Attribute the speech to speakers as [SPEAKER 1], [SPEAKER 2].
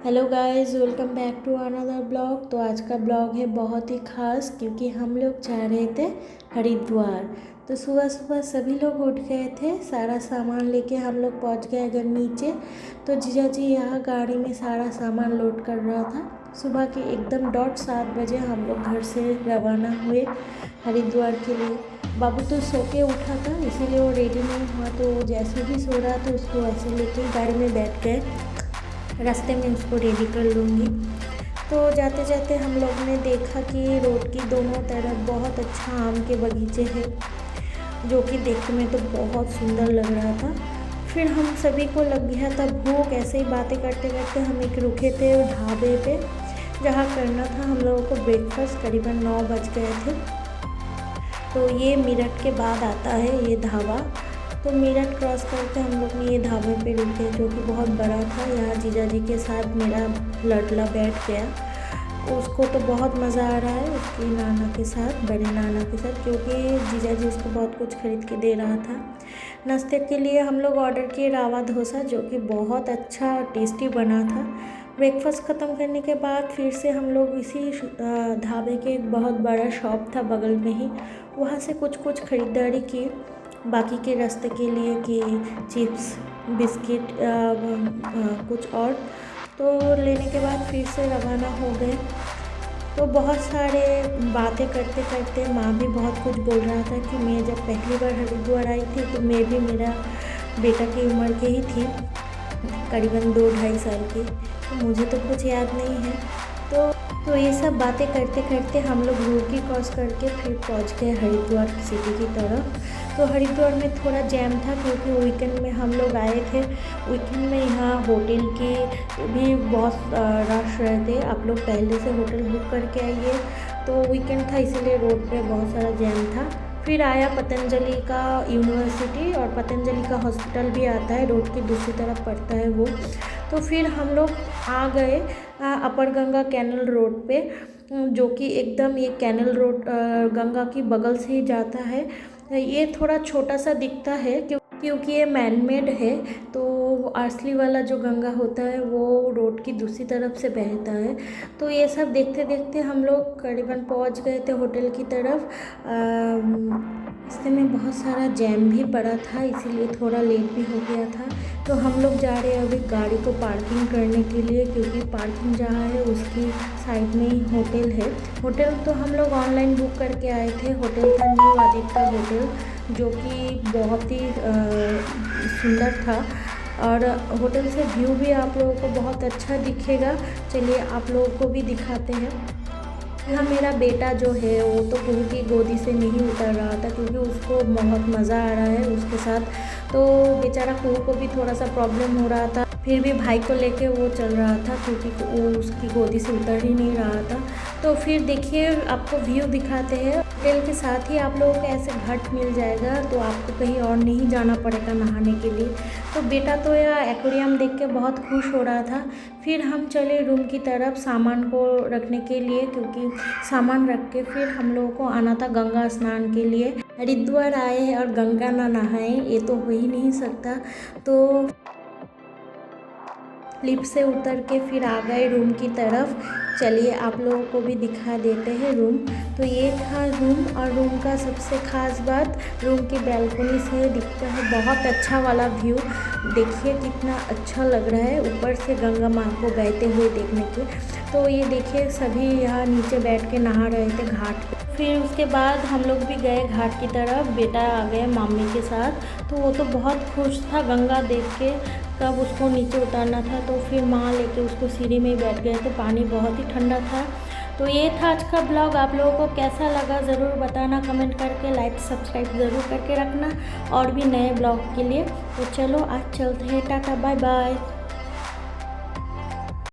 [SPEAKER 1] Hello guys, welcome back to another blog. तो आज का ब्लॉग है बहुत ही ख़ास क्योंकि हम लोग जा रहे थे हरिद्वार। तो सुबह सुबह सभी लोग उठ गए थे, सारा सामान लेके हम लोग पहुंच गए अगर नीचे। तो जीजा जी यहाँ गाड़ी में सारा सामान लोड कर रहा था। सुबह के एकदम डॉट 7 बजे हम लोग घर से रवाना हुए हरिद्वार के लिए। बाबू तो सो के उठा था इसीलिए वो रेडी नहीं हुआ, तो जैसे भी सो रहा था उसको ऐसे लेके गाड़ी में बैठ गए। रास्ते में उसको रेडी कर लूँगी। तो जाते जाते हम लोग ने देखा कि रोड की दोनों तरफ बहुत अच्छा आम के बगीचे हैं, जो कि देखने में तो बहुत सुंदर लग रहा था। फिर हम सभी को लग गया था भूख। ऐसे ही बातें करते करते हम एक रुके थे ढाबे पे, जहाँ करना था हम लोगों को ब्रेकफास्ट। करीबन 9 बज गए थे। तो ये मेरठ के बाद आता है ये ढाबा। तो मेरठ क्रॉस करके हम लोग ने ये ढाबे पे रुके, जो कि बहुत बड़ा था। यहाँ जीजा जी के साथ मेरा लड़ला बैठ गया। उसको तो बहुत मज़ा आ रहा है उसके नाना के साथ, बड़े नाना के साथ, क्योंकि जीजा जी उसको बहुत कुछ खरीद के दे रहा था। नाश्ते के लिए हम लोग ऑर्डर किए रावा डोसा, जो कि बहुत अच्छा और टेस्टी बना था। ब्रेकफास्ट ख़त्म करने के बाद फिर से हम लोग इसी ढाबे के एक बहुत बड़ा शॉप था बगल में ही, वहाँ से कुछ कुछ ख़रीदारी की बाकी के रास्ते के लिए, कि चिप्स, बिस्किट, कुछ और। तो लेने के बाद फिर से रवाना हो गए। तो बहुत सारे बातें करते करते माँ भी बहुत कुछ बोल रहा था कि मैं जब पहली बार हरिद्वार आई थी तो मैं भी मेरा बेटा की उम्र की ही थी, करीबन 2-2.5 साल की। तो मुझे तो कुछ याद नहीं है। तो ये सब बातें करते करते हम लोग रूड़की क्रॉस करके फिर पहुंच गए हरिद्वार सिटी की तरफ। तो हरिद्वार में थोड़ा जैम था क्योंकि वीकेंड में हम लोग आए थे। वीकेंड में यहाँ होटल की भी बहुत रश रहते। आप लोग पहले से होटल बुक करके आइए। तो वीकेंड था इसीलिए रोड पे बहुत सारा जैम था। फिर आया पतंजलि का यूनिवर्सिटी, और पतंजलि का हॉस्पिटल भी आता है, रोड की दूसरी तरफ पड़ता है वो। तो फिर हम लोग आ गए अपर गंगा कैनल रोड पे, जो कि एकदम ये कैनल रोड गंगा की बगल से ही जाता है। ये थोड़ा छोटा सा दिखता है क्योंकि ये मैनमेड है। तो असली वाला जो गंगा होता है वो रोड की दूसरी तरफ से बहता है। तो ये सब देखते देखते हम लोग करीबन पहुंच गए थे होटल की तरफ। रास्ते में बहुत सारा जैम भी पड़ा था, इसीलिए थोड़ा लेट भी हो गया था। तो हम लोग जा रहे हैं अभी गाड़ी को पार्किंग करने के लिए, क्योंकि पार्किंग जहाँ है उसकी साइड में ही होटल है। होटल तो हम लोग ऑनलाइन बुक करके आए थे। होटल था न्यू आदित्य होटल, जो कि बहुत ही सुंदर था, और होटल से व्यू भी आप लोगों को बहुत अच्छा दिखेगा। चलिए आप लोगों को भी दिखाते हैं। यहाँ मेरा बेटा जो है वो तो कुहू की गोदी से नहीं उतर रहा था, क्योंकि उसको बहुत मज़ा आ रहा है उसके साथ। तो बेचारा कुहू को भी थोड़ा सा प्रॉब्लम हो रहा था, फिर भी भाई को लेके वो चल रहा था क्योंकि वो उसकी गोदी से उतर ही नहीं रहा था। तो फिर देखिए आपको व्यू दिखाते हैं। होटल के साथ ही आप लोगों को ऐसे घाट मिल जाएगा, तो आपको कहीं और नहीं जाना पड़ेगा नहाने के लिए। तो बेटा तो यह एक्वेरियम देख के बहुत खुश हो रहा था। फिर हम चले रूम की तरफ सामान को रखने के लिए, क्योंकि सामान रख के फिर हम लोगों को आना था गंगा स्नान के लिए। हरिद्वार आए हैं और गंगा ना नहाएं, ये तो हो ही नहीं सकता। तो लिफ्ट से उतर के फिर आ गए रूम की तरफ। चलिए आप लोगों को भी दिखा देते हैं रूम। तो ये था रूम, और रूम का सबसे ख़ास बात रूम की बैल्कनी से दिखता है बहुत अच्छा वाला व्यू। देखिए कितना अच्छा लग रहा है ऊपर से गंगा माँ को बहते हुए देखने के। तो ये देखिए सभी यहाँ नीचे बैठ के नहा रहे थे घाट पे। फिर उसके बाद हम लोग भी गए घाट की तरफ। बेटा आ गए मामी के साथ, तो वो तो बहुत खुश था गंगा देख के। कब उसको नीचे उतारना था, तो फिर माँ लेके उसको सीढ़ी में ही बैठ गए थे। पानी बहुत ही ठंडा था। तो ये था आज का ब्लॉग। आप लोगों को कैसा लगा ज़रूर बताना कमेंट करके। लाइक सब्सक्राइब ज़रूर करके रखना और भी नए ब्लॉग के लिए। तो चलो आज चलते हैं, टाटा बाय बाय।